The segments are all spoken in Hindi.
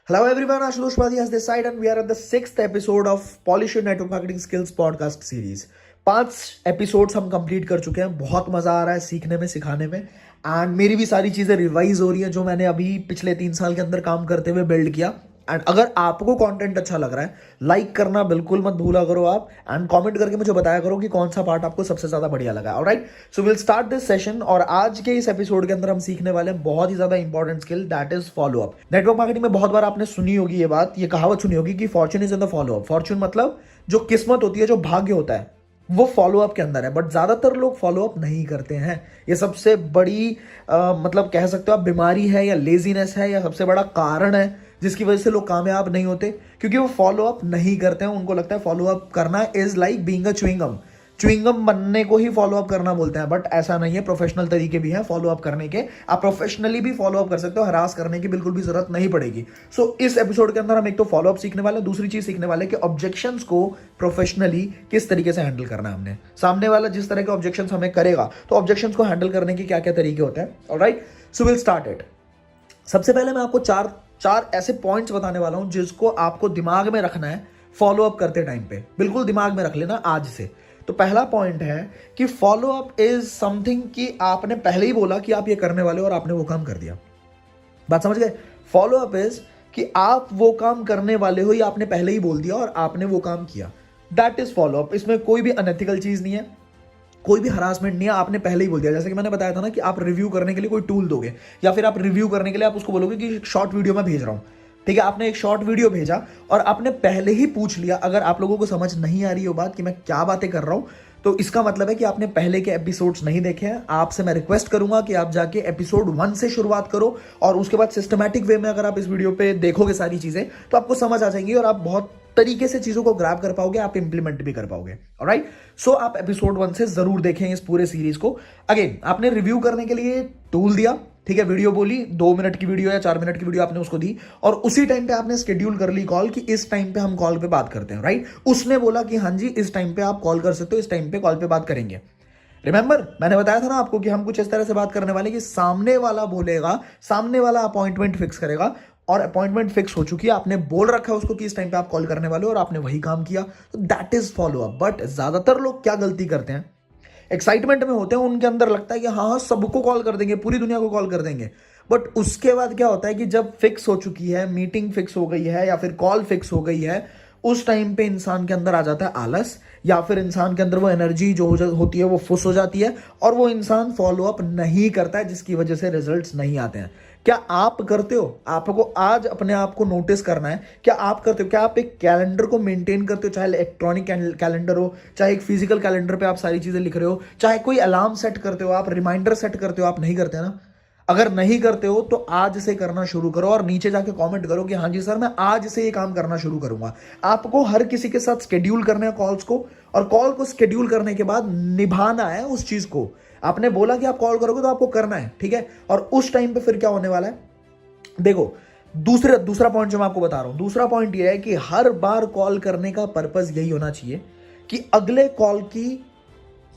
Hello everyone, Ashutosh Padhya this side and we are at the 6th episode of Polish Your Network Marketing Skills podcast series. 5 episodes हम कंप्लीट कर चुके हैं. बहुत मजा आ रहा है सीखने में, सिखाने में एंड मेरी भी सारी चीजें रिवाइज हो रही हैं जो मैंने अभी पिछले 3 साल के अंदर काम करते हुए बिल्ड किया. एंड अगर आपको कंटेंट अच्छा लग रहा है, लाइक करना बिल्कुल मत भूला करो आप एंड कमेंट करके मुझे बताया करो कि कौन सा पार्ट आपको सबसे ज्यादा बढ़िया लगा. Alright, so will start this session. और आज के इस एपिसोड के अंदर हम सीखने वाले हैं बहुत ही ज्यादा important skill, that is follow up. Network marketing में बहुत बार आपने सुनी होगी ये बात, ये कहावत सुनी होगी कि Fortune is in the follow up. Fortune मतलब जो किस्मत होती है, जो भाग्य होता है, वो फॉलो अप के अंदर है. बट ज्यादातर लोग फॉलो अप नहीं करते हैं. ये सबसे बड़ी मतलब कह सकते हो आप बीमारी है या लेजीनेस है या सबसे बड़ा कारण है जिसकी वजह से लोग कामयाब नहीं होते, क्योंकि वो फॉलो अप नहीं करते हैं. उनको लगता है फॉलो अप करना is like being a chewing gum. Chewing gum बनने को ही फॉलो अप करना बोलते हैं, बट ऐसा नहीं है. प्रोफेशनल तरीके भी हैं फॉलो अप करने के. आप प्रोफेशनली भी फॉलो अप कर सकते हो, हरास करने की बिल्कुल भी जरूरत नहीं पड़ेगी. सो इस एपिसोड के अंदर हम एक तो फॉलो अप सीखने वाले हैं, दूसरी चीज सीखने वाले कि ऑब्जेक्शंस को प्रोफेशनली किस तरीके से हैंडल करना है. हमने सामने वाला जिस तरह के ऑब्जेक्शंस हमें करेगा तो ऑब्जेक्शंस को हैंडल करने के क्या क्या तरीके होते हैं. Alright, so will start it. सबसे पहले मैं आपको चार ऐसे पॉइंट्स बताने वाला हूं जिसको आपको दिमाग में रखना है फॉलो अप करते टाइम पे. बिल्कुल दिमाग में रख लेना आज से. तो पहला पॉइंट है कि फॉलो अप इज समथिंग कि आपने पहले ही बोला कि आप ये करने वाले हो और आपने वो काम कर दिया. बात समझ गए? फॉलो अप इज कि आप वो काम करने वाले हो, या आपने पहले ही बोल दिया और आपने वो काम किया. That is follow up. इसमें कोई भी अनएथिकल चीज नहीं है, कोई भी हरासमेंट नहीं है. आपने पहले ही बोल दिया. जैसे कि मैंने बताया था ना कि आप रिव्यू करने के लिए कोई टूल दोगे या फिर आप रिव्यू करने के लिए आप उसको बोलोगे कि एक शॉर्ट वीडियो मैं भेज रहा हूं. ठीक है, आपने एक शॉर्ट वीडियो भेजा और आपने पहले ही पूछ लिया. अगर आप लोगों को समझ नहीं आ रही हो बात कि मैं क्या बातें कर रहा हूं, तो इसका मतलब है कि आपने पहले के एपिसोड्स नहीं देखे हैं. आपसे मैं रिक्वेस्ट करूंगा कि आप जाके एपिसोड 1 से शुरुआत करो और उसके बाद सिस्टमैटिक वे में अगर आप इस वीडियो पे देखोगे सारी चीजें तो आपको समझ आ जाएंगी और आप बहुत तरीके से चीजों को ग्रैब कर पाओगे, आप इंप्लीमेंट भी कर पाओगे. ऑलराइट, सो आप एपिसोड 1 से जरूर देखें इस पूरे सीरीज को. अगेन, आपने रिव्यू करने के लिए टूल दिया, ठीक है, वीडियो बोली, 2 मिनट की वीडियो या 4 मिनट की वीडियो आपने उसको दी और उसी टाइम पे आपने शेड्यूल कर ली कॉल कि इस टाइम पे हम कॉल पे बात करते हैं. राइट, उसने बोला कि हाँ जी इस टाइम पे आप कॉल कर सकते हो, इस टाइम पे कॉल पे बात करेंगे. रिमेंबर, मैंने बताया था ना आपको कि हम कुछ इस तरह से बात करने वाले कि सामने वाला बोलेगा, सामने वाला अपॉइंटमेंट फिक्स करेगा और अपॉइंटमेंट फिक्स हो चुकी है. आपने बोल रखा है उसको कि इस टाइम पे आप कॉल करने वाले हो और आपने वही काम किया. तो that is follow up. But ज्यादातर लोग क्या गलती करते हैं, एक्साइटमेंट में होते हैं, उनके अंदर लगता है कि हाँ सबको कॉल कर देंगे, पूरी दुनिया को कॉल कर देंगे. बट उसके बाद क्या होता है कि जब फिक्स हो चुकी है, मीटिंग फिक्स हो गई है या फिर कॉल फिक्स हो गई है, उस टाइम पे इंसान के अंदर आ जाता है आलस, या फिर इंसान के अंदर वो एनर्जी जो होती है वो फुस हो जाती है और वो इंसान फॉलो अप नहीं करता है, जिसकी वजह से रिजल्ट्स नहीं आते हैं. क्या आप करते हो? आपको आज अपने आप को नोटिस करना है. क्या आप करते हो? क्या आप एक कैलेंडर को मेंटेन करते हो, चाहे इलेक्ट्रॉनिक कैलेंडर हो, चाहे एक फिजिकल कैलेंडर पे आप सारी चीजें लिख रहे हो, चाहे कोई अलार्म सेट करते हो, आप रिमाइंडर सेट करते हो? आप नहीं करते ना. अगर नहीं करते हो तो आज से करना शुरू करो और नीचे जाके कमेंट करो कि हाँ जी सर मैं आज से ये काम करना शुरू करूंगा. आपको हर किसी के साथ शेड्यूल करना है कॉल्स को, और कॉल को शेड्यूल करने के बाद निभाना है उस चीज को. आपने बोला कि आप कॉल करोगे तो आपको करना है, ठीक है. और उस टाइम पे फिर क्या होने वाला है, देखो, दूसरा पॉइंट जो मैं आपको बता रहा हूं, दूसरा पॉइंट ये है कि हर बार कॉल करने का पर्पस यही होना चाहिए कि अगले कॉल की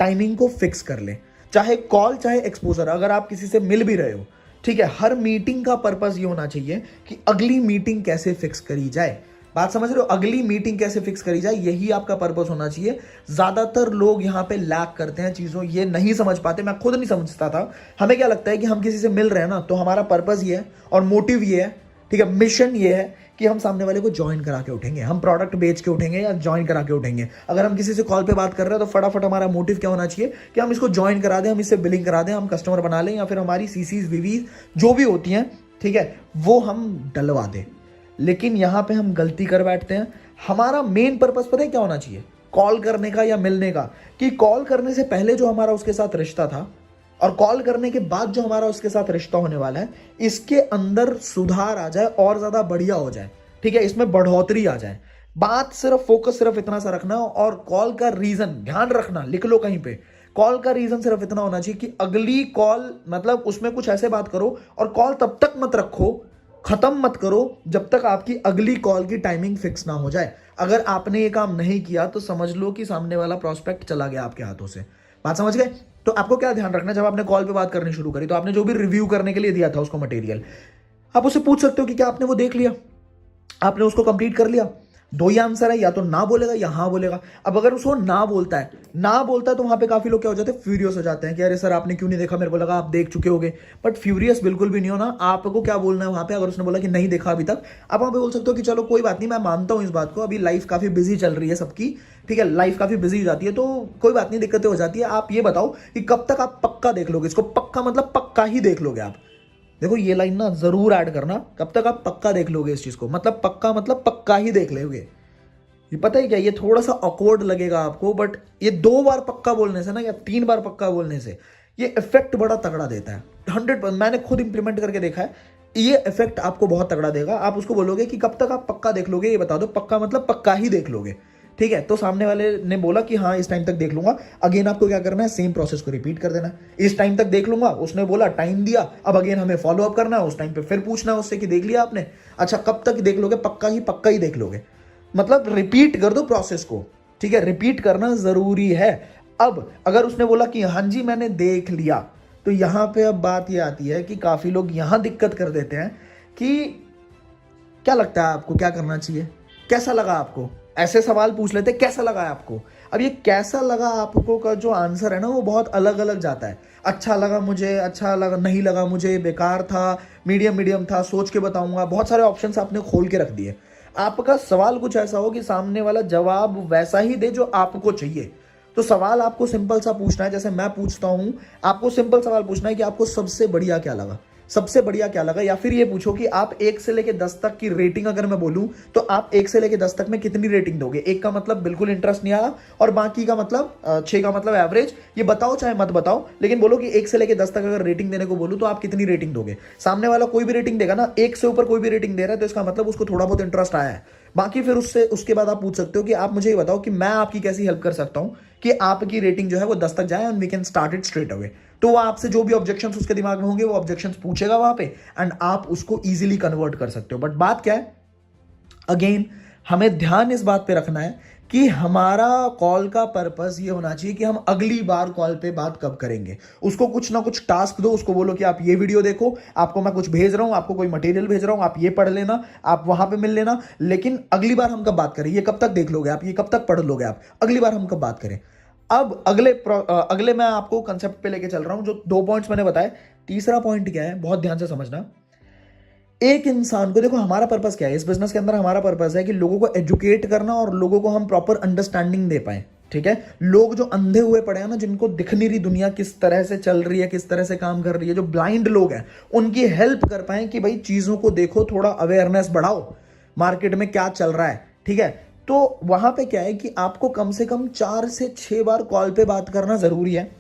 टाइमिंग को फिक्स कर ले. चाहे कॉल चाहे एक्सपोजर, अगर आप किसी से मिल भी रहे हो, ठीक है, हर मीटिंग का पर्पस ये होना चाहिए कि अगली मीटिंग कैसे फिक्स करी जाए. बात समझ रहे हो? अगली मीटिंग कैसे फिक्स करी जाए, यही आपका पर्पस होना चाहिए. ज्यादातर लोग यहाँ पे लैक करते हैं चीजों, ये नहीं समझ पाते. मैं खुद नहीं समझता था. हमें क्या लगता है कि हम किसी से मिल रहे हैं ना तो हमारा पर्पस ये है और मोटिव ये है, ठीक है, मिशन ये है कि हम सामने वाले को ज्वाइन करा के उठेंगे, हम प्रोडक्ट बेच के उठेंगे या ज्वाइन करा के उठेंगे. अगर हम किसी से कॉल पे बात कर रहे हैं तो फटाफट हमारा मोटिव क्या होना चाहिए कि हम इसको ज्वाइन करा दें, हम इससे बिलिंग करा दें, हम कस्टमर बना लें, या फिर हमारी सीसीज वीवीज जो भी होती हैं, ठीक है, वो हम डलवा दें. लेकिन यहां पे हम गलती कर बैठते हैं. हमारा मेन पर्पस पता है क्या होना चाहिए कॉल करने का या मिलने का, कि कॉल करने से पहले जो हमारा उसके साथ रिश्ता था और कॉल करने के बाद जो हमारा उसके साथ रिश्ता होने वाला है, इसके अंदर सुधार आ जाए और ज्यादा बढ़िया हो जाए, ठीक है, इसमें बढ़ोतरी आ जाए. बात सिर्फ फोकस सिर्फ इतना सा रखना, और कॉल का रीजन ध्यान रखना, लिख लो कहीं पे. कॉल का रीजन सिर्फ इतना होना चाहिए कि अगली कॉल, मतलब उसमें कुछ ऐसे बात करो और कॉल तब तक मत रखो, खत्म मत करो जब तक आपकी अगली कॉल की टाइमिंग फिक्स ना हो जाए. अगर आपने ये काम नहीं किया तो समझ लो कि सामने वाला प्रोस्पेक्ट चला गया आपके हाथों से. बात समझ गए? तो आपको क्या ध्यान रखना, जब आपने कॉल पे बात करनी शुरू करी तो आपने जो भी रिव्यू करने के लिए दिया था उसको मटेरियल, आप उससे पूछ सकते हो कि क्या आपने वो देख लिया. आपने उसको कंप्लीट कर लिया, दो ही आंसर है, या तो ना बोलेगा या हाँ बोलेगा। अब अगर उसको ना बोलता है तो वहां पे काफी लोग क्या हो जाते हैं, फ्यूरियस हो जाते हैं कि अरे सर आपने क्यों नहीं देखा, मेरे को लगा आप देख चुके होगे। बट फ्यूरियस बिल्कुल भी नहीं होना। आपको क्या बोलना है वहां पे, अगर उसने बोला कि नहीं देखा अभी तक, आप वहां पे बोल सकते हो कि चलो कोई बात नहीं, मैं मानता हूं इस बात को, अभी लाइफ काफी बिजी चल रही है सबकी, ठीक है, लाइफ काफी बिजी हो जाती है, तो कोई बात नहीं, दिक्कतें हो जाती है। आप ये बताओ कि कब तक आप पक्का देख लोगे इसको, पक्का मतलब पक्का ही देख लोगे आप। देखो ये लाइन ना जरूर ऐड करना, कब तक आप पक्का देख लोगे इस चीज को, मतलब पक्का मतलब पक्का ही देख लोगे। ये पता है क्या, ये थोड़ा सा ऑकवर्ड लगेगा आपको, बट ये 2 बार पक्का बोलने से ना, या 3 बार पक्का बोलने से ये इफेक्ट बड़ा तगड़ा देता है। 100%, मैंने खुद इंप्लीमेंट करके देखा है, ये इफेक्ट आपको बहुत तगड़ा देगा। आप उसको बोलोगे कि कब तक आप पक्का देख लोगे, ये बता दो, पक्का मतलब पक्का ही देख लोगे, ठीक है। तो सामने वाले ने बोला कि हाँ इस टाइम तक देख लूंगा, अगेन आपको क्या करना है, सेम प्रोसेस को रिपीट कर देना है। इस टाइम तक देख लूंगा, उसने बोला, टाइम दिया, अब अगेन हमें फॉलो अप करना है, उस टाइम पे फिर पूछना है उससे कि देख लिया आपने, अच्छा कब तक देख लोगे, पक्का ही देख लोगे, मतलब रिपीट कर दो प्रोसेस को, ठीक है, रिपीट करना जरूरी है। अब अगर उसने बोला कि हाँ जी मैंने देख लिया, तो यहां पे अब बात ये आती है कि काफी लोग यहां दिक्कत कर देते हैं कि क्या लगता है आपको क्या करना चाहिए, कैसा लगा आपको, ऐसे सवाल पूछ लेते कैसा लगा आपको। अब ये कैसा लगा आपको का जो आंसर है ना, वो बहुत अलग अलग जाता है। अच्छा लगा मुझे, अच्छा लगा, नहीं लगा मुझे, बेकार था, मीडियम था, सोच के बताऊंगा, बहुत सारे ऑप्शंस आपने खोल के रख दिए। आपका सवाल कुछ ऐसा हो कि सामने वाला जवाब वैसा ही दे जो आपको चाहिए। तो सवाल आपको सिंपल सा पूछना है, जैसे मैं पूछता हूं, आपको सिंपल सवाल पूछना है कि आपको सबसे बढ़िया क्या लगा, सबसे बढ़िया क्या लगा। या फिर ये पूछो कि आप 1 से लेके 10 तक की रेटिंग अगर मैं बोलूं, तो आप 1 से लेके 10 तक में कितनी रेटिंग दोगे। 1 का मतलब बिल्कुल इंटरेस्ट नहीं आया, और बाकी का मतलब 6 का मतलब एवरेज। ये बताओ चाहे मत बताओ, लेकिन बोलो कि 1 से लेके 10 तक अगर रेटिंग देने को बोलूं तो आप कितनी रेटिंग दोगे। सामने वाला कोई भी रेटिंग देगा ना, 1 से ऊपर कोई भी रेटिंग दे रहा है, तो इसका मतलब उसको थोड़ा बहुत इंटरेस्ट आया है। बाकी फिर उसके बाद आप पूछ सकते हो कि आप मुझे ये बताओ कि मैं आपकी कैसी हेल्प कर सकता हूं कि आपकी रेटिंग जो है वो 10 तक जाए, and we can start it straight away. तो वो आपसे जो भी ऑब्जेक्शंस उसके दिमाग में होंगे, वो ऑब्जेक्शंस पूछेगा वहां पे, एंड आप उसको इजीली कन्वर्ट कर सकते हो। बट बात क्या है, अगेन हमें ध्यान इस बात पे रखना है कि हमारा कॉल का पर्पस ये होना चाहिए कि हम अगली बार कॉल पे बात कब करेंगे। उसको कुछ ना कुछ टास्क दो, उसको बोलो कि आप ये वीडियो देखो, आपको मैं कुछ भेज रहा हूं, आपको कोई मटेरियल भेज रहा हूं, आप ये पढ़ लेना, आप वहां पे मिल लेना, लेकिन अगली बार हम कब बात करें, ये कब तक देख लोगे आप, ये कब तक पढ़ लोगे आप, अगली बार हम कब बात करें। अब अगले मैं आपको कंसेप्ट पे लेके चल रहा हूं, जो 2 पॉइंट्स मैंने बताए। तीसरा पॉइंट क्या है, बहुत ध्यान से समझना। एक इंसान को, देखो हमारा पर्पस क्या है इस बिजनेस के अंदर, हमारा पर्पस है कि लोगों को एजुकेट करना और लोगों को हम प्रॉपर अंडरस्टैंडिंग दे पाए, ठीक है। लोग जो अंधे हुए पड़े हैं ना, जिनको दिख नहीं रही दुनिया किस तरह से चल रही है, किस तरह से काम कर रही है, जो ब्लाइंड लोग हैं, उनकी हेल्प कर पाए कि भाई चीजों को देखो, थोड़ा अवेयरनेस बढ़ाओ, मार्केट में क्या चल रहा है, ठीक है। तो वहां पे क्या है कि आपको कम से कम 4 से 6 बार कॉल पे बात करना जरूरी है,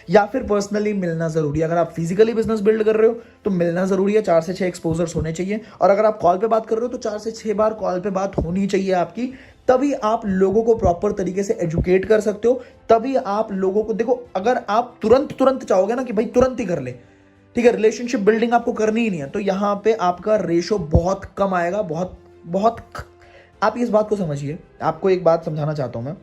या फिर पर्सनली मिलना जरूरी है। अगर आप फिजिकली बिजनेस बिल्ड कर रहे हो तो मिलना जरूरी है, 4 से 6 एक्सपोजर्स होने चाहिए। और अगर आप कॉल पे बात कर रहे हो तो 4 से 6 बार कॉल पे बात होनी चाहिए आपकी। तभी आप लोगों को प्रॉपर तरीके से एजुकेट कर सकते हो, तभी आप लोगों को, देखो अगर आप तुरंत चाहोगे ना कि भाई तुरंत ही कर ले, ठीक है, रिलेशनशिप बिल्डिंग आपको करनी ही नहीं है, तो यहां पे आपका रेशो बहुत कम आएगा, बहुत बहुत। आप इस बात को समझिए, आपको एक बात समझाना चाहता हूं मैं,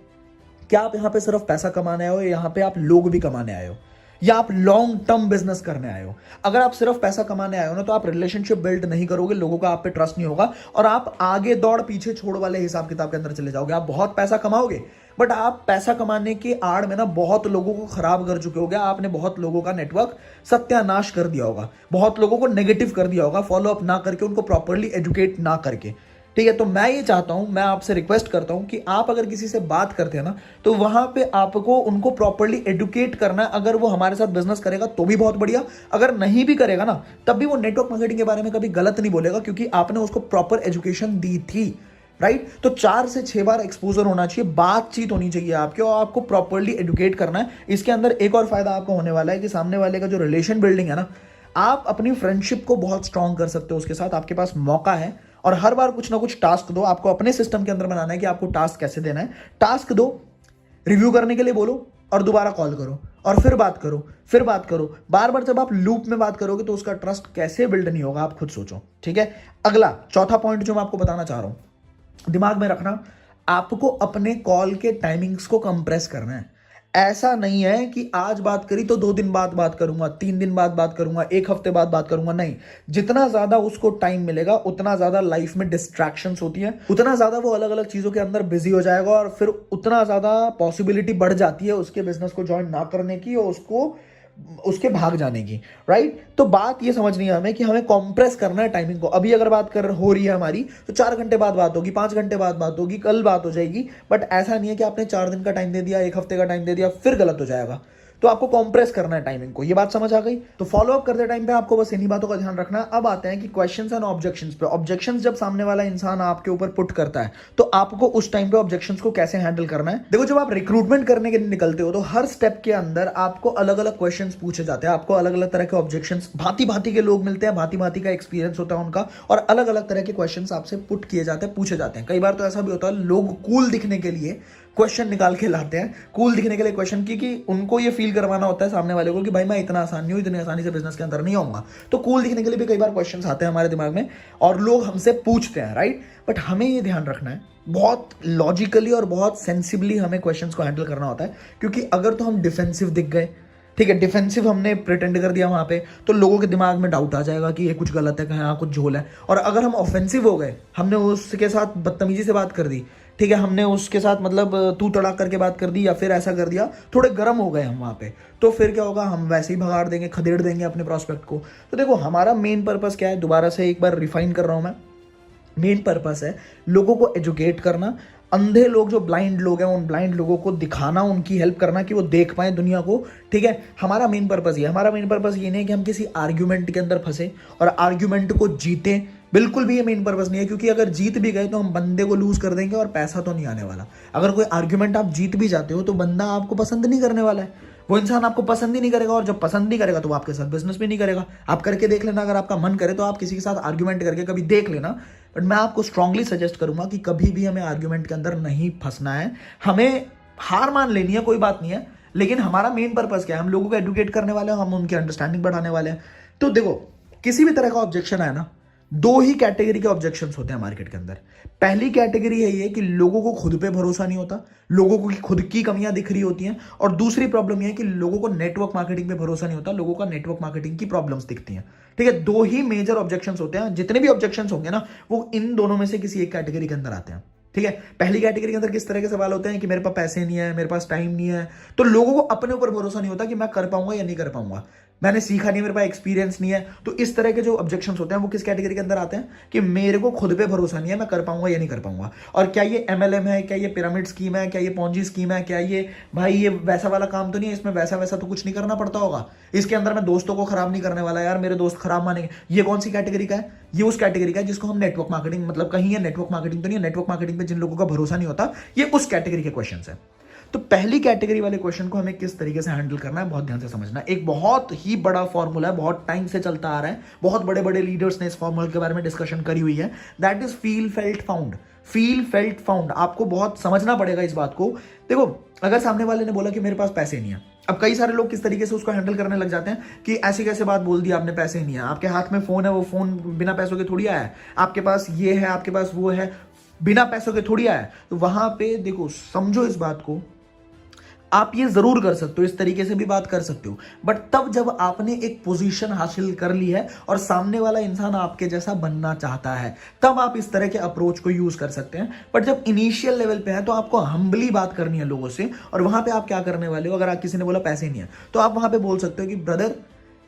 क्या आप यहां पे सिर्फ पैसा कमाने आए हो, यहां पे आप लोग भी कमाने आए हो, या आप लॉन्ग टर्म बिजनेस करने आए हो। अगर आप सिर्फ पैसा कमाने आए हो ना, तो आप रिलेशनशिप बिल्ड नहीं करोगे, लोगों का आप पे ट्रस्ट नहीं होगा, और आप आगे दौड़ पीछे छोड़ वाले हिसाब किताब के अंदर चले जाओगे। आप बहुत पैसा कमाओगे, बट आप पैसा कमाने की आड़ में ना बहुत लोगों को खराब कर चुके होगे, आपने बहुत लोगों का नेटवर्क सत्यानाश कर दिया होगा, बहुत लोगों को नेगेटिव कर दिया होगा, फॉलो अप ना करके, उनको प्रॉपरली एजुकेट ना करके, ठीक है। तो मैं ये चाहता हूं, मैं आपसे रिक्वेस्ट करता हूं कि आप अगर किसी से बात करते हैं ना, तो वहां पे आपको उनको प्रॉपरली एडुकेट करना है। अगर वो हमारे साथ बिजनेस करेगा तो भी बहुत बढ़िया, अगर नहीं भी करेगा ना, तब भी वो नेटवर्क मार्केटिंग के बारे में कभी गलत नहीं बोलेगा, क्योंकि आपने उसको प्रॉपर एजुकेशन दी थी, राइट। तो 4 से 6 बार एक्सपोजर होना चाहिए, बातचीत होनी चाहिए आपके, और आपको प्रॉपरली एडुकेट करना है। इसके अंदर एक और फायदा आपको होने वाला है कि सामने वाले का जो रिलेशन बिल्डिंग है ना, आप अपनी फ्रेंडशिप को बहुत स्ट्रांग कर सकते हो उसके साथ, आपके पास मौका है। और हर बार कुछ ना कुछ टास्क दो, आपको अपने सिस्टम के अंदर बनाना है कि आपको टास्क कैसे देना है। टास्क दो, रिव्यू करने के लिए बोलो, और दोबारा कॉल करो, और फिर बात करो, फिर बात करो। बार बार जब आप लूप में बात करोगे तो उसका ट्रस्ट कैसे बिल्ड नहीं होगा, आप खुद सोचो, ठीक है। अगला चौथा पॉइंट जो मैं आपको बताना चाह रहा हूं, दिमाग में रखना, आपको अपने कॉल के टाइमिंग्स को कंप्रेस करना है। ऐसा नहीं है कि आज बात करी तो 2 दिन बाद बात करूंगा, 3 दिन बाद बात करूंगा, 1 हफ्ते बाद बात करूंगा। नहीं, जितना ज्यादा उसको टाइम मिलेगा उतना ज्यादा लाइफ में डिस्ट्रैक्शंस होती है, उतना ज्यादा वो अलग अलग चीजों के अंदर बिजी हो जाएगा और फिर उतना ज्यादा पॉसिबिलिटी बढ़ जाती है उसके बिजनेस को ज्वाइन ना करने की और उसके भाग जाने की। राइट? तो बात ये समझनी है हमें कि हमें कॉम्प्रेस करना है टाइमिंग को। अभी अगर बात कर हो रही है हमारी तो 4 घंटे बाद बात होगी, 5 घंटे बाद बात होगी, कल बात हो जाएगी। बट ऐसा नहीं है कि आपने 4 दिन का टाइम दे दिया, 1 हफ्ते का टाइम दे दिया फिर गलत हो जाएगा। तो आपको कॉम्प्रेस करना है टाइमिंग को। ये बात समझ आ गई? तो फॉलो अप करते टाइम पे आपको बस इन्हीं बातों का ध्यान रखना है। अब आते हैं कि क्वेश्चंस एंड ऑब्जेक्शंस पे। ऑब्जेक्शंस जब सामने वाला इंसान आपके ऊपर पुट करता है तो आपको उस टाइम पे ऑब्जेक्शंस को कैसे हैंडल करना है। देखो, जब आप रिक्रूटमेंट करने के लिए निकलते हो तो हर स्टेप के अंदर आपको अलग अलग क्वेश्चंस पूछे जाते हैं, आपको अलग अलग तरह के ऑब्जेक्शंस, भांति भांति के लोग मिलते हैं, भांति भांति का एक्सपीरियंस होता है उनका, और अलग अलग तरह के क्वेश्चंस आपसे पुट किए जाते हैं, पूछे जाते हैं। कई बार तो ऐसा भी होता है लोग कूल दिखने के लिए क्वेश्चन निकाल के लाते हैं, कूल दिखने के लिए क्वेश्चन की उनको ये फील करवाना होता है सामने वाले को कि भाई मैं इतना आसान नहीं हूं, इतनी आसानी से बिजनेस के अंदर नहीं आऊंगा। तो कूल दिखने के लिए भी कई बार क्वेश्चंस आते हैं हमारे दिमाग में और लोग हमसे पूछते हैं। राइट? बट हमें ये ध्यान रखना है, बहुत लॉजिकली और बहुत सेंसिबली हमें क्वेश्चंस को हैंडल करना होता है। क्योंकि अगर तो हम डिफेंसिव दिख गए, ठीक है, डिफेंसिव हमने प्रिटेंड कर दिया वहां पे, तो लोगों के दिमाग में डाउट आ जाएगा कि ये कुछ गलत है, कहीं कुछ झोल है। और अगर हम ऑफेंसिव हो गए, हमने उसके साथ बदतमीजी से बात कर दी, ठीक है, हमने उसके साथ मतलब तू तड़ाक करके बात कर दी या फिर ऐसा कर दिया, थोड़े गर्म हो गए हम वहां पे, तो फिर क्या होगा, हम वैसे ही भगाड़ देंगे, खदेड़ देंगे अपने प्रोस्पेक्ट को। तो देखो, हमारा मेन पर्पस क्या है, दोबारा से एक बार रिफाइन कर रहा हूं मैं, मेन पर्पस है लोगों को एजुकेट करना। अंधे लोग, जो ब्लाइंड लोग हैं, उन ब्लाइंड लोगों को दिखाना, उनकी हेल्प करना कि वो देख पाए दुनिया को। ठीक है, हमारा मेन पर्पस ये, हमारा मेन पर्पस ये नहीं है कि हम किसी आर्ग्यूमेंट के अंदर फंसे और आर्ग्यूमेंट को जीते, बिल्कुल भी ये मेन पर्पस नहीं है। क्योंकि अगर जीत भी गए तो हम बंदे को लूज कर देंगे और पैसा तो नहीं आने वाला। अगर कोई आर्ग्यूमेंट आप जीत भी जाते हो तो बंदा आपको पसंद नहीं करने वाला है, वो इंसान आपको पसंद ही नहीं करेगा, और जब पसंद नहीं करेगा तो वो आपके साथ बिजनेस भी नहीं करेगा। आप करके देख लेना, अगर आपका मन करे तो आप किसी के साथ आर्ग्यूमेंट करके कभी देख लेना। बट मैं आपको स्ट्रांगली सजेस्ट करूंगा कि कभी भी हमें आर्ग्यूमेंट के अंदर नहीं फंसना है। हमें हार मान लेनी है, कोई बात नहीं है, लेकिन हमारा मेन पर्पस क्या है, हम लोगों को एडुकेट करने वाले हैं, हम उनकी अंडरस्टैंडिंग बढ़ाने वाले हैं। तो देखो, किसी भी तरह का ऑब्जेक्शन है ना, 2 ही कैटेगरी के ऑब्जेक्शंस होते हैं मार्केट के अंदर। पहली कैटेगरी है ये कि लोगों को खुद पे भरोसा नहीं होता, लोगों को खुद की कमियां दिख रही होती हैं। और दूसरी प्रॉब्लम ये है कि लोगों को नेटवर्क मार्केटिंग पे भरोसा नहीं होता, लोगों का नेटवर्क मार्केटिंग की प्रॉब्लम्स दिखती हैं। ठीक है, 2 ही मेजर ऑब्जेक्शंस होते हैं। जितने भी ऑब्जेक्शंस होंगे ना, वो इन दोनों में से किसी एक कैटेगरी के अंदर आते हैं। ठीक है, पहली कैटेगरी के अंदर किस तरह के सवाल होते हैं कि मेरे पास पैसे नहीं है, मेरे पास टाइम नहीं है, तो लोगों को अपने ऊपर भरोसा नहीं होता कि मैं कर पाऊंगा या नहीं कर पाऊंगा, मैंने सीखा नहीं, मेरे पास एक्सपीरियंस नहीं है। तो इस तरह के जो ऑब्जेक्शंस होते हैं वो किस कैटेगरी के अंदर आते हैं कि मेरे को खुद पे भरोसा नहीं है, मैं कर पाऊंगा या नहीं कर पाऊंगा। और क्या ये MLM है, क्या ये पिरामिड स्कीम है, क्या ये पॉन्जी स्कीम है, क्या ये भाई ये वैसा वाला काम तो नहीं है, इसमें वैसा वैसा तो कुछ नहीं करना पड़ता होगा, इसके अंदर मैं दोस्तों को खराब नहीं करने वाला, यार मेरे दोस्त खराब मानेंगे। ये कौन सी कैटेगरी का है? ये उस कैटेगरी का है जिसको हम नेटवर्क मार्केटिंग, मतलब कहीं ये नेटवर्क मार्केटिंग तो नहीं है, नेटवर्क मार्केटिंग पे जिन लोगों का भरोसा नहीं होता, ये उस कैटेगरी के क्वेश्चन है। तो पहली कैटेगरी वाले क्वेश्चन को हमें किस तरीके से हैंडल करना है, बहुत ध्यान से समझना। एक बहुत ही बड़ा फॉर्मूला है, बहुत टाइम से चलता आ रहा है, बहुत बड़े बड़े लीडर्स ने इस फॉर्मूले के बारे में डिस्कशन करी हुई है। That is feel felt found. Feel felt found, आपको बहुत समझना पड़ेगा इस बात को। देखो, अगर सामने वाले ने बोला कि मेरे पास पैसे नहीं है, अब कई सारे लोग किस तरीके से उसको हैंडल करने लग जाते हैं कि ऐसी कैसे बात बोल दी आपने, पैसे नहीं है, आपके हाथ में फोन है, वो फोन बिना पैसों के थोड़ी आया है, आपके पास ये है, आपके पास वो है, बिना पैसों के थोड़ी आया है। तो वहां पे देखो, समझो इस बात को, आप ये जरूर कर सकते हो, इस तरीके से भी बात कर सकते हो, बट तब जब आपने एक पोजीशन हासिल कर ली है और सामने वाला इंसान आपके जैसा बनना चाहता है, तब आप इस तरह के अप्रोच को यूज कर सकते हैं। बट जब इनिशियल लेवल पे है तो आपको हम्बली बात करनी है लोगों से। और वहां पे आप क्या करने वाले हो, अगर आप किसी ने बोला पैसे नहीं है, तो आप वहां पे बोल सकते हो कि ब्रदर,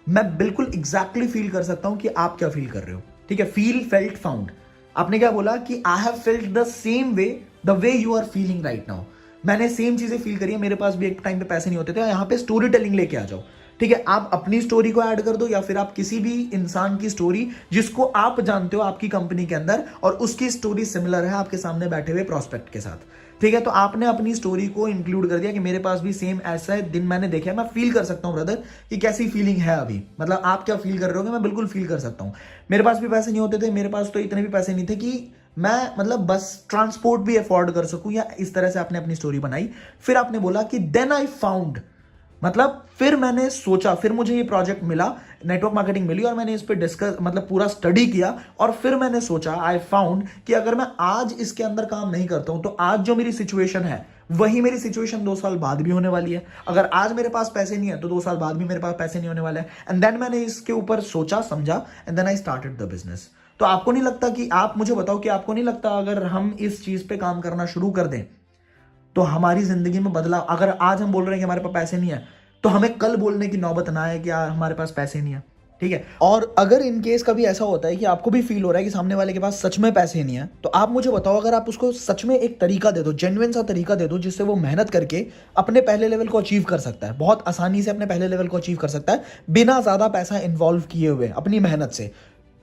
मैं बिल्कुल एग्जैक्टली फील कर सकता हूं कि आप क्या फील कर रहे हो। ठीक है, फील फेल्ट फाउंड। आपने क्या बोला कि I have felt the same way, the way you are feeling right now. मैंने सेम चीजें फील करी है, मेरे पास भी एक टाइम पे पैसे नहीं होते थे। यहाँ पे स्टोरी टेलिंग लेके आ जाओ। ठीक है, आप अपनी स्टोरी को ऐड कर दो या फिर आप किसी भी इंसान की स्टोरी जिसको आप जानते हो आपकी कंपनी के अंदर और उसकी स्टोरी सिमिलर है आपके सामने बैठे हुए प्रोस्पेक्ट के साथ। ठीक है, तो आपने अपनी स्टोरी को इंक्लूड कर दिया कि मेरे पास भी सेम ऐसा दिन मैंने देखा है, मैं फील कर सकता हूं ब्रदर कि कैसी फीलिंग है अभी, मतलब आप क्या फील कर रहे हो, मैं बिल्कुल फील कर सकता हूं। मेरे पास भी पैसे नहीं होते थे, मेरे पास तो इतने भी पैसे नहीं थे कि मैं मतलब बस ट्रांसपोर्ट भी अफोर्ड कर सकूं, या इस तरह से आपने अपनी स्टोरी बनाई। फिर आपने बोला कि देन आई फाउंड, मतलब फिर मैंने सोचा, फिर मुझे ये प्रोजेक्ट मिला, नेटवर्क मार्केटिंग मिली और मैंने इस पे डिस्कस मतलब पूरा स्टडी किया और फिर मैंने सोचा, आई फाउंड कि अगर मैं आज इसके अंदर काम नहीं करता हूं तो आज जो मेरी सिचुएशन है वही मेरी सिचुएशन 2 साल बाद भी होने वाली है। अगर आज मेरे पास पैसे नहीं है तो 2 साल बाद भी मेरे पास पैसे नहीं होने वाले हैं। एंड देन मैंने इसके ऊपर सोचा, समझा, and then I started the business. तो आपको नहीं लगता कि, आप मुझे बताओ कि आपको नहीं लगता अगर हम इस चीज पे काम करना शुरू कर दें तो हमारी जिंदगी में बदलाव, अगर आज हम बोल रहे हैं कि हमारे पास पैसे नहीं है तो हमें कल बोलने की नौबत ना आए कि हमारे पास पैसे नहीं है, ठीक है। और अगर इन केस कभी ऐसा होता है कि आपको भी फील हो रहा है कि सामने वाले के पास सच में पैसे नहीं है, तो आप मुझे बताओ, अगर आप उसको सच में एक तरीका दे दो, जेन्युइन सा तरीका दे दो जिससे वो मेहनत करके अपने पहले लेवल को अचीव कर सकता है, बहुत आसानी से अपने पहले लेवल को अचीव कर सकता है बिना ज्यादा पैसा इन्वॉल्व किए हुए अपनी मेहनत से,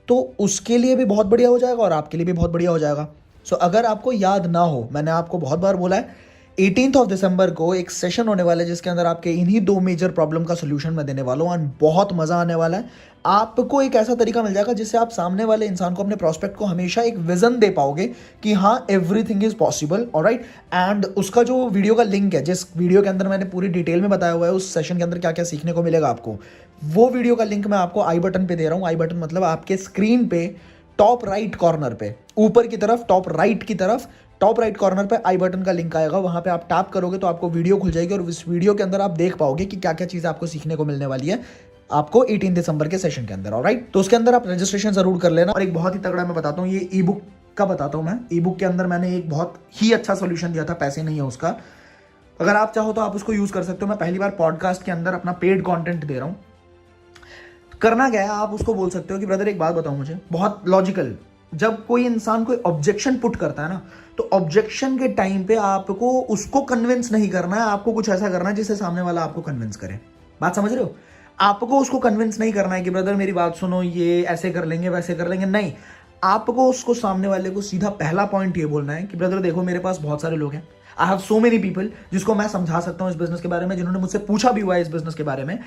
तो उसके लिए भी बहुत बढ़िया हो जाएगा और आपके लिए भी बहुत बढ़िया हो जाएगा। सो अगर आपको याद ना हो, मैंने आपको बहुत बार बोला है 18 दिसंबर को एक सेशन होने वाला है जिसके अंदर आपके इन्हीं 2 मेजर प्रॉब्लम का सोल्यूशन मैं देने वाला हूँ और बहुत मजा आने वाला है। आपको एक ऐसा तरीका मिल जाएगा जिससे आप सामने वाले इंसान को, अपने प्रोस्पेक्ट को हमेशा एक विजन दे पाओगे कि हाँ everything is possible, alright. And उसका जो वीडियो का लिंक है, जिस वीडियो के अंदर मैंने पूरी डिटेल में बताया हुआ है उस सेशन के अंदर क्या क्या सीखने को मिलेगा आपको, वो वीडियो का लिंक मैं आपको आई बटन पे दे रहा हूँ। आई बटन मतलब आपके स्क्रीन पे टॉप राइट कॉर्नर पे, ऊपर की तरफ, टॉप राइट की तरफ, टॉप राइट कॉर्नर पे आई बटन का लिंक आएगा, वहां पे आप टैप करोगे तो आपको वीडियो खुल जाएगी और इस वीडियो के अंदर आप देख पाओगे कि क्या क्या चीज़ आपको सीखने को मिलने वाली है आपको 18 दिसंबर के सेशन के अंदर, ऑलराइट। तो उसके अंदर आप रजिस्ट्रेशन जरूर कर लेना। और एक बहुत ही तगड़ा मैं बताता हूँ, ये ई बुक का बताता हूँ मैं। ई बुक के अंदर मैंने एक बहुत ही अच्छा सोल्यूशन दिया था, पैसे नहीं है उसका, अगर आप चाहो तो आप उसको यूज कर सकते हो। मैं पहली बार पॉडकास्ट के अंदर अपना पेड कंटेंट दे रहा हूँ। करना क्या है, आप उसको बोल सकते हो कि ब्रदर एक बात बताओ मुझे, बहुत लॉजिकल, जब कोई इंसान कोई ऑब्जेक्शन पुट करता है ना, तो ऑब्जेक्शन के टाइम पे आपको उसको कन्विंस नहीं करना है, आपको कुछ ऐसा करना है जिससे सामने वाला आपको कन्विंस करे। बात समझ रहे हो? आपको उसको कन्विंस नहीं करना है कि ब्रदर मेरी बात सुनो, ये ऐसे कर लेंगे वैसे कर लेंगे, नहीं। आपको उसको, सामने वाले को सीधा पहला पॉइंट ये बोलना है कि ब्रदर देखो मेरे पास बहुत सारे लोग हैं, I have so many people जिसको मैं समझा सकता हूं इस बिजनेस के बारे में, जिन्होंने मुझसे पूछा भी हुआ है इस बिजनेस के बारे में।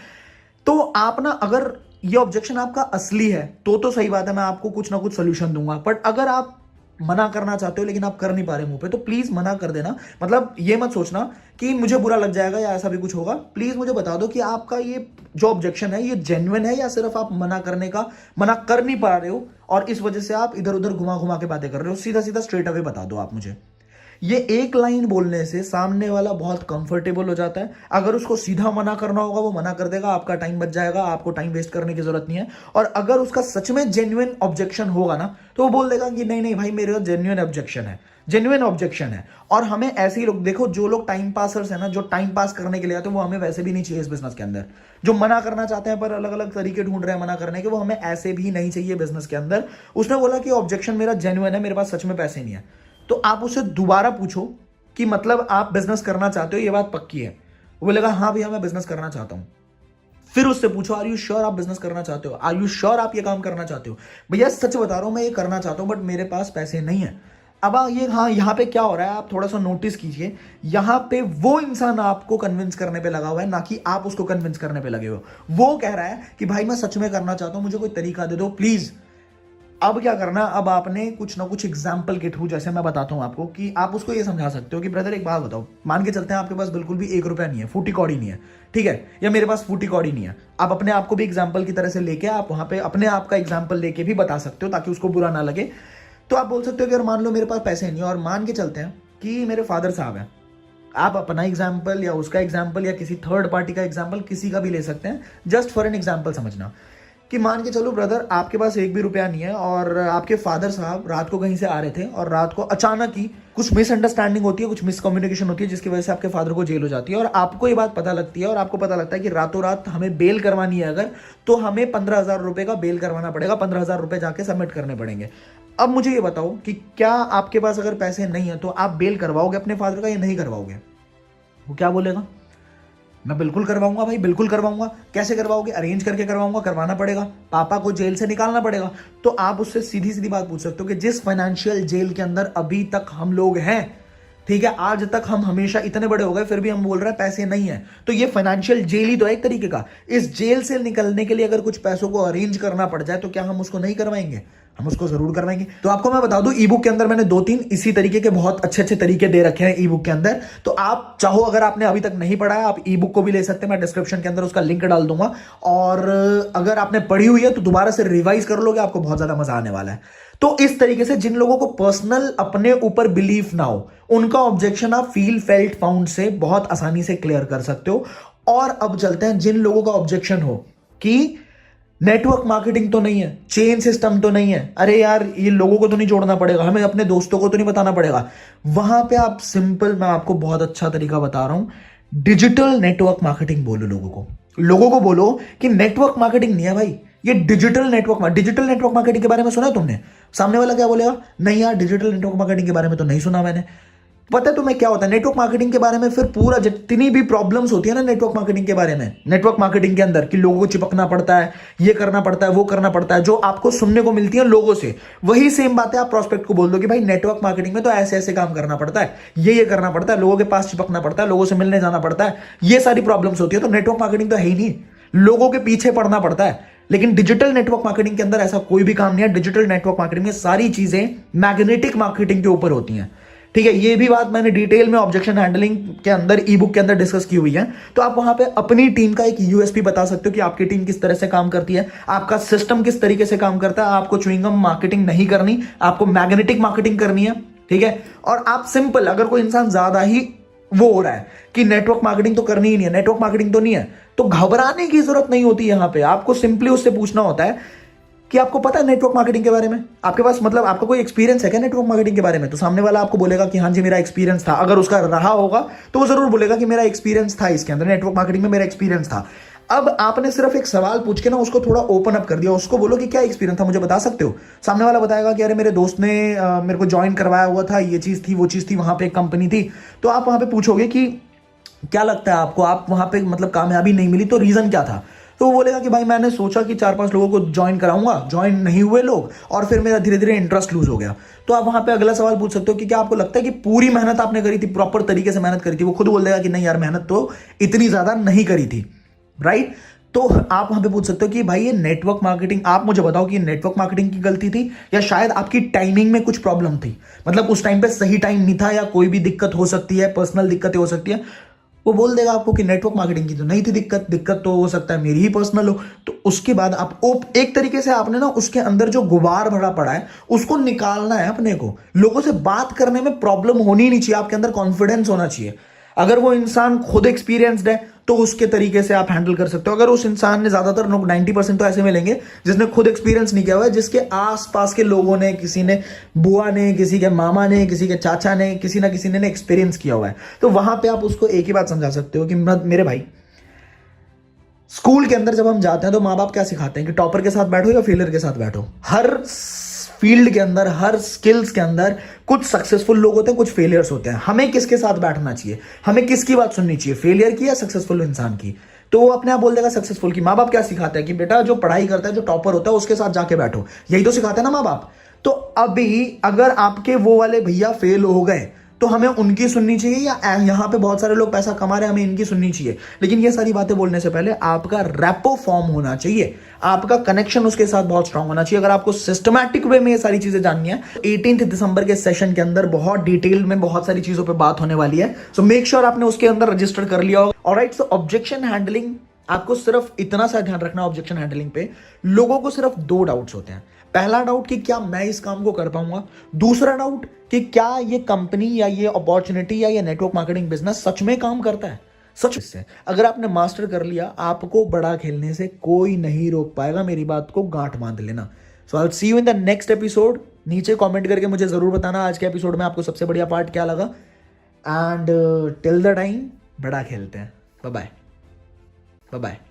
तो आप ना, अगर ये ऑब्जेक्शन आपका असली है तो सही बात है, मैं आपको कुछ ना कुछ सोल्यूशन दूंगा। बट अगर आप मना करना चाहते हो लेकिन आप कर नहीं पा रहे मुंह पे, तो प्लीज मना कर देना। मतलब ये मत सोचना कि मुझे बुरा लग जाएगा या ऐसा भी कुछ होगा। प्लीज मुझे बता दो कि आपका ये जो ऑब्जेक्शन है ये जेन्युइन है या सिर्फ आप मना कर नहीं पा रहे हो और इस वजह से आप इधर उधर घुमा घुमा के बातें कर रहे हो। सीधा सीधा स्ट्रेट अवे बता दो आप मुझे। ये एक लाइन बोलने से सामने वाला बहुत कंफर्टेबल हो जाता है। अगर उसको सीधा मना करना होगा वो मना कर देगा, आपका टाइम बच जाएगा, आपको टाइम वेस्ट करने की जरूरत नहीं है। और अगर उसका सच में जेन्युइन ऑब्जेक्शन होगा ना, तो वो बोल देगा कि नहीं नहीं भाई मेरे जेन्युइन ऑब्जेक्शन है, जेन्युइन ऑब्जेक्शन है। और हमें ऐसे ही लोग, देखो जो लोग टाइम पासर्स है ना, जो टाइम पास करने के लिए आते हैं, वो हमें वैसे भी नहीं चाहिए इस बिजनेस के अंदर। जो मना करना चाहते हैं पर अलग अलग तरीके ढूंढ रहे हैं मना करने के, वो हमें ऐसे भी नहीं चाहिए बिजनेस के अंदर। उसने बोला कि ऑब्जेक्शन मेरा जेन्युइन है, मेरे पास सच में पैसे नहीं है, तो आप उससे दोबारा पूछो कि मतलब आप बिजनेस करना चाहते हो, ये बात पक्की है? वो बोलेगा हाँ भैया मैं बिजनेस करना चाहता हूं। फिर उससे पूछो आर यू श्योर आप बिजनेस करना चाहते हो, आर यू श्योर आप ये काम करना चाहते हो? भैया सच बता रहा हूं मैं ये करना चाहता हूं बट मेरे पास पैसे नहीं है। अब ये, हाँ यहाँ पे क्या हो रहा है आप थोड़ा सा नोटिस कीजिए, यहाँ पे वो इंसान आपको कन्विंस करने पे लगा हुआ है, ना कि आप उसको कन्विंस करने पे लगे हो। वो कह रहा है कि भाई मैं सच में करना चाहता हूं, मुझे कोई तरीका दे दो प्लीज। अब क्या करना, अब आपने कुछ ना कुछ एग्जाम्पल के थ्रू, जैसे मैं बताता हूं आपको, कि आप उसको ये समझा सकते हो कि ब्रदर एक बात बताओ, मान के चलते हैं आपके पास बिल्कुल भी 1 रुपया नहीं है, फूटी कौड़ी नहीं है, ठीक है, या मेरे पास फूटी कौड़ी नहीं है। आप अपने आप को भी एग्जाम्पल की तरह से लेके आप वहां पे अपने आप का एग्जाम्पल लेके भी बता सकते हो ताकि उसको बुरा ना लगे। तो आप बोल सकते हो कि अगर मान लो मेरे पास पैसे नहीं है और मान के चलते हैं कि मेरे फादर साहब हैं, आप अपना एग्जाम्पल या उसका एग्जाम्पल या किसी थर्ड पार्टी का एग्जाम्पल किसी का भी ले सकते हैं, जस्ट फॉर एन एग्जाम्पल समझना। कि मान के चलो ब्रदर आपके पास 1 भी रुपया नहीं है और आपके फादर साहब रात को कहीं से आ रहे थे और रात को अचानक ही कुछ मिसअंडरस्टैंडिंग होती है, कुछ मिसकम्युनिकेशन होती है जिसकी वजह से आपके फादर को जेल हो जाती है और आपको ये बात पता लगती है और आपको पता लगता है कि रातों रात हमें बेल करवानी है अगर, तो हमें 15,000 रुपए का बेल करवाना पड़ेगा, 15,000 रुपए जाके सबमिट करने पड़ेंगे। अब मुझे ये बताओ कि क्या आपके पास अगर पैसे नहीं है तो आप बेल करवाओगे अपने फादर का या नहीं करवाओगे? वो क्या बोलेगा? मैं बिल्कुल करवाऊंगा भाई, बिल्कुल करवाऊंगा। कैसे करवाओगे? अरेंज करके करवाऊंगा, करवाना पड़ेगा, पापा को जेल से निकालना पड़ेगा। तो आप उससे सीधी सीधी बात पूछ सकते हो कि जिस फाइनेंशियल जेल के अंदर अभी तक हम लोग हैं, ठीक है, आज तक हम हमेशा इतने बड़े हो गए फिर भी हम बोल रहे हैं पैसे नहीं है, तो ये फाइनेंशियल जेल ही तो है एक तरीके का। इस जेल से निकलने के लिए अगर कुछ पैसों को अरेंज करना पड़ जाए तो क्या हम उसको नहीं करवाएंगे? हम उसको जरूर करवाएंगे। तो आपको मैं बता दूं, ई बुक के अंदर मैंने 2-3 इसी तरीके के बहुत अच्छे अच्छे तरीके दे रखे हैं ई बुक के अंदर। तो आप चाहो, अगर आपने अभी तक नहीं पढ़ा है, आप ई बुक को भी ले सकते हैं, मैं डिस्क्रिप्शन के अंदर उसका लिंक डाल दूंगा। और अगर आपने पढ़ी हुई है तो दोबारा से रिवाइज कर लोगे, आपको बहुत ज्यादा मजा आने वाला है। तो इस तरीके से जिन लोगों को पर्सनल अपने ऊपर बिलीफ ना हो, उनका ऑब्जेक्शन आप फील फेल्ट फाउंड से बहुत आसानी से क्लियर कर सकते हो। और अब चलते हैं जिन लोगों का ऑब्जेक्शन हो कि नेटवर्क मार्केटिंग तो नहीं है, चेन सिस्टम तो नहीं है, अरे यार ये लोगों को तो नहीं जोड़ना पड़ेगा, हमें अपने दोस्तों को तो नहीं बताना पड़ेगा। वहां पे आप सिंपल, मैं आपको बहुत अच्छा तरीका बता रहा हूं, डिजिटल नेटवर्क मार्केटिंग बोलो लोगों को बोलो कि नेटवर्क मार्केटिंग नहीं है भाई, ये डिजिटल नेटवर्क मार्केटिंग के बारे में सुना है तुमने? सामने वाला क्या बोलेगा, नहीं यार डिजिटल नेटवर्क मार्केटिंग के बारे में तो नहीं सुना मैंने। पता है तुम्हें क्या होता है नेटवर्क मार्केटिंग के बारे में? फिर पूरा जितनी भी प्रॉब्लम्स होती है ना नेटवर्क मार्केटिंग के बारे में, नेटवर्क मार्केटिंग के अंदर कि लोगों को चिपकना पड़ता है, ये करना पड़ता है, वो करना पड़ता है, जो आपको सुनने को मिलती है लोगों से, वही सेम बात है आप प्रोस्पेक्ट को बोल दो कि भाई नेटवर्क मार्केटिंग में तो ऐसे ऐसे काम करना पड़ता है, ये करना पड़ता है, लोगों के पास चिपकना पड़ता है, लोगों से मिलने जाना पड़ता है, ये सारी प्रॉब्लम्स होती है। तो नेटवर्क मार्केटिंग तो है ही नहीं, लोगों के पीछे पड़ना पड़ता है। लेकिन डिजिटल नेटवर्क मार्केटिंग के अंदर ऐसा कोई भी काम नहीं है। डिजिटल नेटवर्क मार्केटिंग में सारी चीजें मैग्नेटिक मार्केटिंग के ऊपर होती हैं, ठीक है। ये भी बात मैंने डिटेल में ऑब्जेक्शन हैंडलिंग के अंदर ई बुक के अंदर डिस्कस की हुई है। तो आप वहां पे अपनी टीम का एक यूएसपी बता सकते हो कि आपकी टीम किस तरह से काम करती है, आपका सिस्टम किस तरीके से काम करता है। आपको च्युइंगम मार्केटिंग नहीं करनी, आपको मैग्नेटिक मार्केटिंग करनी है, ठीक है। और आप सिंपल, अगर कोई इंसान ज्यादा ही वो हो रहा है कि नेटवर्क मार्केटिंग तो करनी ही नहीं है, नेटवर्क मार्केटिंग तो नहीं है, तो घबराने की जरूरत नहीं होती। यहां पे आपको सिंपली उससे पूछना होता है कि आपको पता है नेटवर्क मार्केटिंग के बारे में, आपके पास मतलब आपका कोई एक्सपीरियंस है क्या नेटवर्क मार्केटिंग के बारे में? तो सामने वाला आपको बोलेगा कि हाँ जी मेरा एक्सपीरियंस था। अगर उसका रहा होगा तो वो जरूर बोलेगा कि मेरा एक्सपीरियंस था, इसके अंदर नेटवर्क मार्केटिंग में मेरा एक्सपीरियंस था। अब आपने सिर्फ एक सवाल पूछ के ना उसको थोड़ा ओपन अप कर दिया, उसको बोलो कि क्या एक्सपीरियंस था, मुझे बता सकते हो? सामने वाला बताएगा कि अरे मेरे दोस्त ने मेरे को ज्वाइन करवाया हुआ था, ये चीज थी, वो चीज थी, वहां पे एक कंपनी थी। तो आप वहां पे पूछोगे कि क्या लगता है आपको, आप वहां पे मतलब कामयाबी नहीं मिली तो रीजन क्या था? तो वो बोलेगा कि भाई मैंने सोचा कि 4-5 लोगों को ज्वाइन कराऊंगा, ज्वाइन नहीं हुए लोग, और फिर मेरा धीरे धीरे इंटरेस्ट लूज हो गया। तो आप वहां पे अगला सवाल पूछ सकते हो कि क्या आपको लगता है कि पूरी मेहनत आपने करी थी, प्रॉपर तरीके से मेहनत करी थी? वो खुद बोल देगा कि नहीं यार मेहनत तो इतनी ज्यादा नहीं करी थी, राइट। तो आप वहां पे पूछ सकते हो कि भाई ये नेटवर्क मार्केटिंग, आप मुझे बताओ कि नेटवर्क मार्केटिंग की गलती थी या शायद आपकी टाइमिंग में कुछ प्रॉब्लम थी, मतलब उस टाइम पे सही टाइम नहीं था, या कोई भी दिक्कत हो सकती है, पर्सनल दिक्कतें हो सकती है। वो बोल देगा आपको कि नेटवर्क मार्केटिंग की तो नहीं थी दिक्कत तो हो सकता है मेरी ही पर्सनल हो। तो उसके बाद आप एक तरीके से आपने ना उसके अंदर जो गुबार भरा पड़ा है उसको निकालना है अपने को। लोगों से बात करने में प्रॉब्लम होनी नहीं चाहिए, आपके अंदर कॉन्फिडेंस होना चाहिए। अगर वो इंसान खुद एक्सपीरियंस्ड है तो उसके तरीके से आप हैंडल कर सकते हो। अगर उस इंसान ने, ज्यादातर 90% तो ऐसे मिलेंगे जिसने खुद एक्सपीरियंस नहीं किया हुआ है, जिसके आसपास के लोगों ने, किसी ने, बुआ ने, किसी के मामा ने, किसी के चाचा ने, किसी ना किसी ने एक्सपीरियंस किया हुआ है, तो वहां पे आप उसको एक ही बात समझा सकते हो कि मेरे भाई, स्कूल के अंदर जब हम जाते हैं तो माँ बाप क्या सिखाते हैं कि टॉपर के साथ बैठो या फेलियर के साथ बैठो। हर फील्ड के अंदर, हर स्किल्स के अंदर कुछ सक्सेसफुल लोग होते हैं, कुछ फेलियर्स होते हैं। हमें किसके साथ बैठना चाहिए, हमें किसकी बात सुननी चाहिए, फेलियर की या सक्सेसफुल इंसान की? तो वो अपने आप बोल देगा सक्सेसफुल की। माँ बाप क्या सिखाते हैं कि बेटा जो पढ़ाई करता है, जो टॉपर होता है, उसके साथ जाके बैठो, यही तो सिखाते हैं ना माँ बाप। तो अभी अगर आपके वो वाले भैया फेल हो गए तो हमें उनकी सुननी चाहिए या यहाँ पे बहुत सारे लोग पैसा कमा रहे हैं हमें इनकी सुननी चाहिए? लेकिन ये सारी बातें बोलने से पहले आपका रैपो फॉर्म होना चाहिए, आपका कनेक्शन उसके साथ बहुत स्ट्रांग होना चाहिए। अगर आपको सिस्टमैटिक वे में ये सारी चीजें जाननी है, 18 दिसंबर के सेशन के अंदर बहुत डिटेल में बहुत सारी चीजों पे बात होने वाली है। सो मेक श्योर आपने उसके अंदर रजिस्टर कर लिया होगा। ऑलराइट, सो ऑब्जेक्शन हैंडलिंग, आपको सिर्फ इतना सा ध्यान रखना ऑब्जेक्शन हैंडलिंग पे, लोगों को सिर्फ 2 डाउट्स होते हैं। पहला डाउट कि क्या मैं इस काम को कर पाऊंगा, दूसरा डाउट कि क्या ये कंपनी या ये अपॉर्चुनिटी या ये नेटवर्क मार्केटिंग बिजनेस सच में काम करता है। सच से अगर आपने मास्टर कर लिया, आपको बड़ा खेलने से कोई नहीं रोक पाएगा, मेरी बात को गांठ बांध लेना। So I will see you in the next episode. नीचे कमेंट करके मुझे जरूर बताना आज के एपिसोड में आपको सबसे बढ़िया पार्ट क्या लगा। एंड टिल द टाइम बड़ा खेलते हैं। Bye bye.